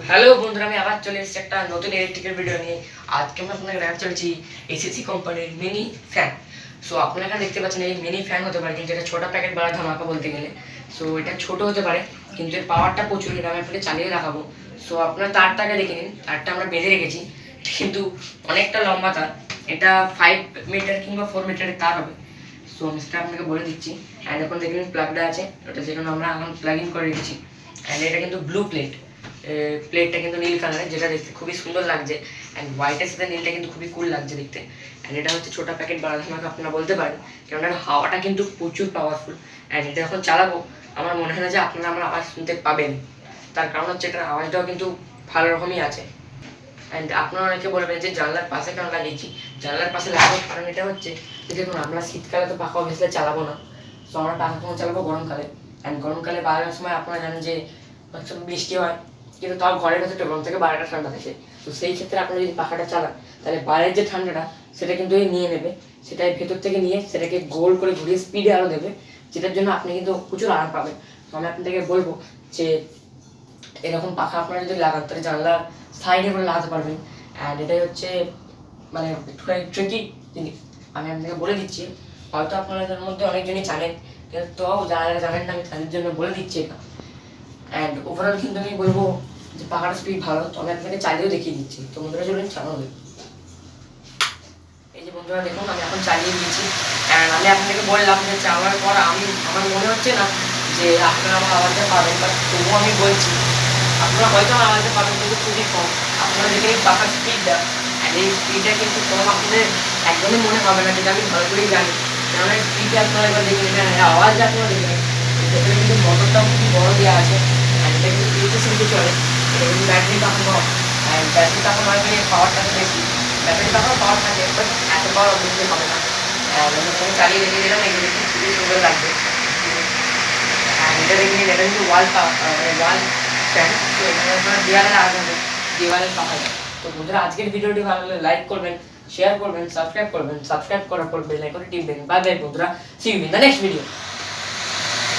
Hello বন্ধুরা, আমি আবার চলে এসেছি একটা নতুন ইলেকট্রিকের ভিডিও নিয়ে। আজকে আমি আপনাকে দেখাতে চলেছি এসিসি কোম্পানির মিনি ফ্যান। সো আপনারা এখানে দেখতে পাচ্ছেন এই মিনি ফ্যান হতে পারে, কিন্তু এটা ছোটো প্যাকেট বলা ধামাকা বলতে গেলে। সো এটা ছোট হতে পারে কিন্তু এর পাওয়ারটা প্রচুর। এটা আমি আপনাকে চালিয়ে দেখাবো। সো আপনারা তারটাকে দেখে নিন, তারটা আমরা বেঁধে রেখেছি, কিন্তু অনেকটা লম্বা তার। এটা 5 মিটার কিংবা 4 মিটারের তার হবে। সো আমি সেটা আপনাকে বলে দিচ্ছি। অ্যান্ড এখন দেখে নিন প্লাগটা আছে, ওটা যেখানে আমরা এখন প্লাগ ইন করে রেখেছি। অ্যান্ড এটা কিন্তু ব্লু প্লেটটা কিন্তু নীল কালারের, যেটা দেখতে খুবই সুন্দর লাগছে। অ্যান্ড হোয়াইটের সাথে নীলটা কিন্তু খুবই কুল লাগছে দেখতে। অ্যান্ড এটা হচ্ছে ছোটো প্যাকেট বারাধামাকে আপনারা বলতে পারেন, কারণ এর হাওয়াটা কিন্তু প্রচুর পাওয়ারফুল। অ্যান্ড এটা যখন চালাবো আমার মনে হয় না যে আপনারা আমার আওয়াজ শুনতে পাবেন, তার কারণ হচ্ছে এটার আওয়াজটাও কিন্তু ভালো রকমই আছে। অ্যান্ড আপনারা অনেকে বলবেন যে জানলার পাশে কেন লাগিয়েছি। জানলার পাশে লাগানোর কারণ এটা হচ্ছে যে দেখুন, আমরা শীতকালে তো পাখা অবভিয়াসলি চালাবো না। সো আমরা পাখা কখন চালাবো? গরমকালে। অ্যান্ড গরমকালে বাড়ানোর সময় আপনারা জানেন যে বৃষ্টি হয়, কিন্তু তাও ঘরের ভেতরটা গরম থেকে বাইরেটা ঠান্ডা থাকে। তো সেই ক্ষেত্রে আপনারা যদি পাখাটা চালান, তাহলে বাইরের যে ঠান্ডাটা সেটা কিন্তু নিয়ে নেবে, সেটাই ভেতর থেকে নিয়ে সেটাকে গোল করে ঘুরিয়ে স্পিডে আরও দেবে, যেটার জন্য আপনি কিন্তু প্রচুর আরাম পাবেন। তো আমি আপনাদেরকে বলবো যে এরকম পাখা আপনারা যদি লাগান তাহলে জানলার সাইডে করে লাগাতে পারবেন। অ্যান্ড এটাই হচ্ছে মানে একটুখানি ট্রিকি জিনিস। আমি আপনাকে বলে দিচ্ছি, হয়তো আপনাদের মধ্যে অনেকজনই জানেন, কিন্তু যারা জানেন না আমি তাদের জন্য বলে দিচ্ছি এটা। অ্যান্ড ওভারঅল কিন্তু আমি বলবো যে পাখাটার স্পিড ভালো। তো আমি আপনাকে চালিয়েও দেখিয়ে দিচ্ছি। তো বন্ধুরা চলুন চালানো। এই যে বন্ধুরা দেখুন, আমি এখন চালিয়ে দিয়েছি। অ্যান্ড আমি আপনাকে বললাম যে চালানোর পর আমার মনে হচ্ছে না যে আপনারা আমার আওয়াজটা পাবেন, বাট তবুও আমি বলছি আপনারা হয়তো আমার আওয়াজটা পাবেন, কিন্তু খুবই কম। আপনারা দেখে এই পাখার স্পিডটা, অ্যান্ড এই স্পিডটা কিন্তু কম আপনাদের একদমই মনে হবে না, যেটা আমি ভালো করেই জানি। কেননা এই স্পিডটা আপনারা একবার দেখে নেবেন, আওয়াজটা আপনারা দেখে নেবেন। ভেতরে কিন্তু মোটরটাও খুবই বড় দেওয়া আছে। অ্যান্ড এটা কিন্তু পিএইচএস কিন্তু চলে। এটা কিন্তু ব্যাটারি পাখা নয়। অ্যান্ড ব্যাটারি পাখা নয় বলে পাওয়ারটা বেশি। ব্যাটারি পাখাও পাওয়ার থাকে, বাট এত পাওয়ার অবশ্যই হবে না। আমি যখন চালিয়ে রেখে দিলাম, এগুলো দেখতে খুবই সুন্দর লাগবে। অ্যান্ড এটা দেখে নিন, এটা কিন্তু ওয়াল ওয়াল ফ্যান। তো এখানে আপনারা দেওয়ালে লাগাবেন, দেওয়ালের পাখা যায়। তো বন্ধুরা আজকের ভিডিওটি ভালো লাগলে লাইক করবেন, শেয়ার করবেন, সাবস্ক্রাইব করবেন। সাবস্ক্রাইব করার পর বেল আইকনে টিপবেন। বাই বাই বন্ধুরা, see you in the next video.